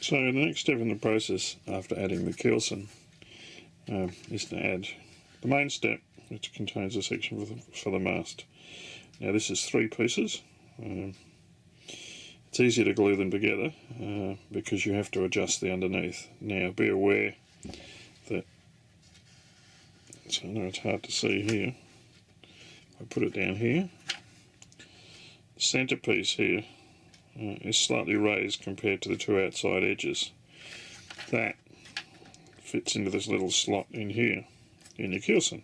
So the next step in the process after adding the Keelson is to add the main step, which contains a section for the mast. Now this is 3 pieces. It's easier to glue them together because you have to adjust the underneath. Now be aware that, so I know it's hard to see here, I put it down here, the centre piece here is slightly raised compared to the 2 outside edges. That fits into this little slot in here in your Keelson,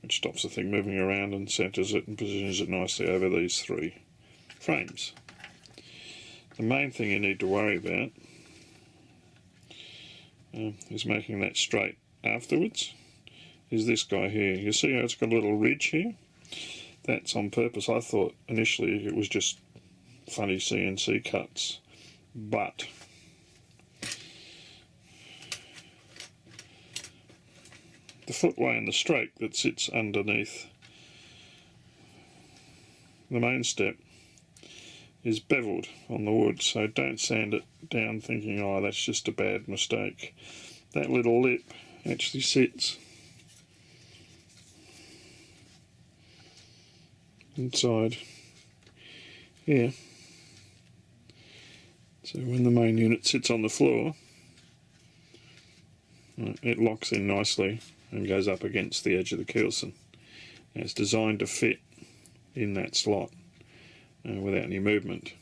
which stops the thing moving around and centres it and positions it nicely over these 3 frames. The main thing you need to worry about is making that straight afterwards, is this guy here. You see how it's got a little ridge here? That's on purpose. I thought initially it was just funny CNC cuts, but the footway and the strake that sits underneath the main step is beveled on the wood, so don't sand it down thinking, oh, that's just a bad mistake. That little lip actually sits inside here, so when the main unit sits on the floor, it locks in nicely and goes up against the edge of the Keelson. And it's designed to fit in that slot without any movement.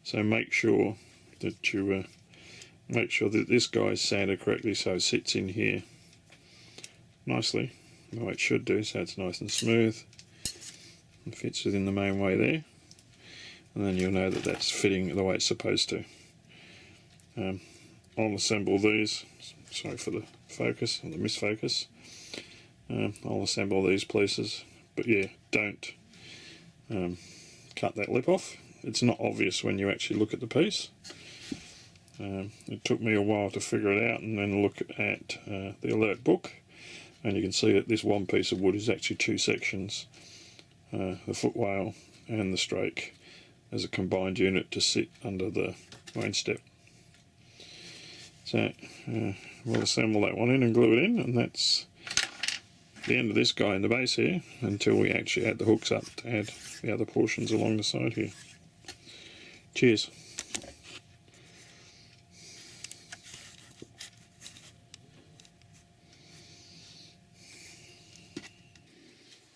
So make sure that you this guy is sanded correctly so it sits in here nicely, the way it should do, so it's nice and smooth and fits within the main way there, and then you'll know that that's fitting the way it's supposed to. I'll assemble these, sorry for the focus, or the misfocus. I'll assemble these pieces, but yeah, don't cut that lip off. It's not obvious when you actually look at the piece. It took me a while to figure it out and then look at the alert book, and you can see that this one piece of wood is actually 2 sections, the footwale and the strake, as a combined unit to sit under the main step. So we'll assemble that one in and glue it in, and that's the end of this guy in the base here, until we actually add the hooks up to add the other portions along the side here. Cheers.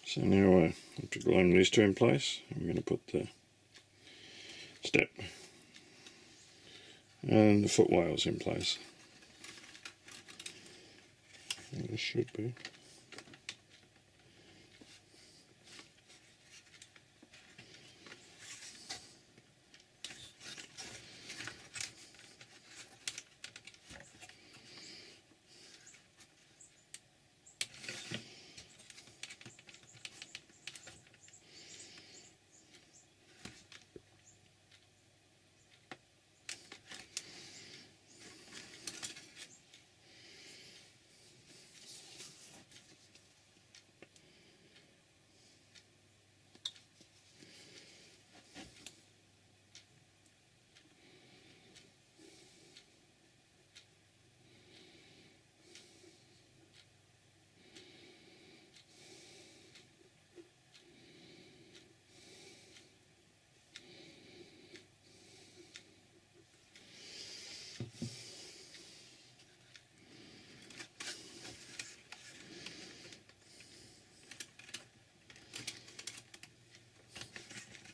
So now after gluing these 2 in place, I'm going to put the step and the footwales in place. And this should be.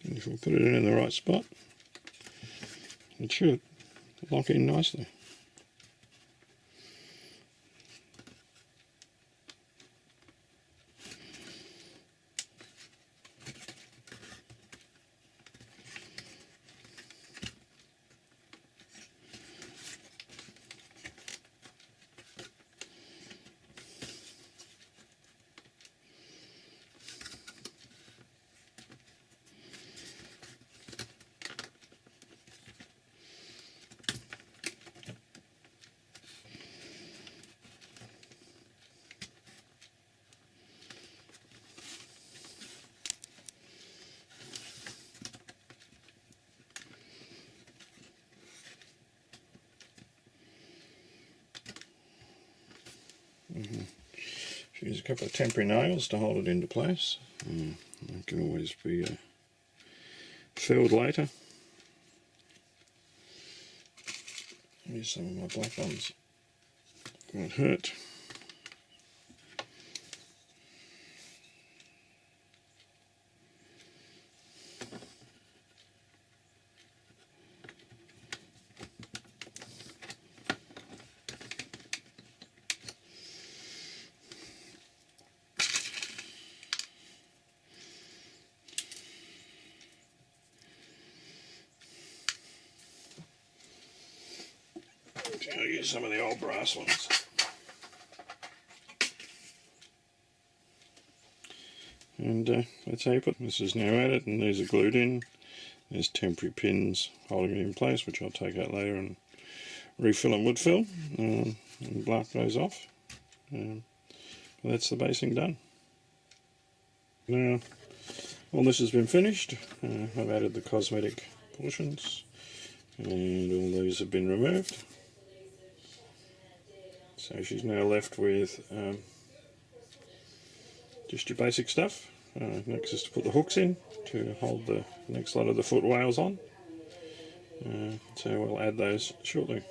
And if we put it in the right spot, it should lock in nicely. Use a couple of temporary nails to hold it into place. It can always be filled later. Use some of my black ones. Won't hurt. I'll use some of the old brass ones. And that's how you put this. Is now added, and these are glued in. There's temporary pins holding it in place, which I'll take out later and refill and wood fill and block those off. That's the basing done. Now all this has been finished. I've added the cosmetic portions and all these have been removed. So she's now left with just your basic stuff. Next is to put the hooks in to hold the next lot of the foot wales on. So we'll add those shortly.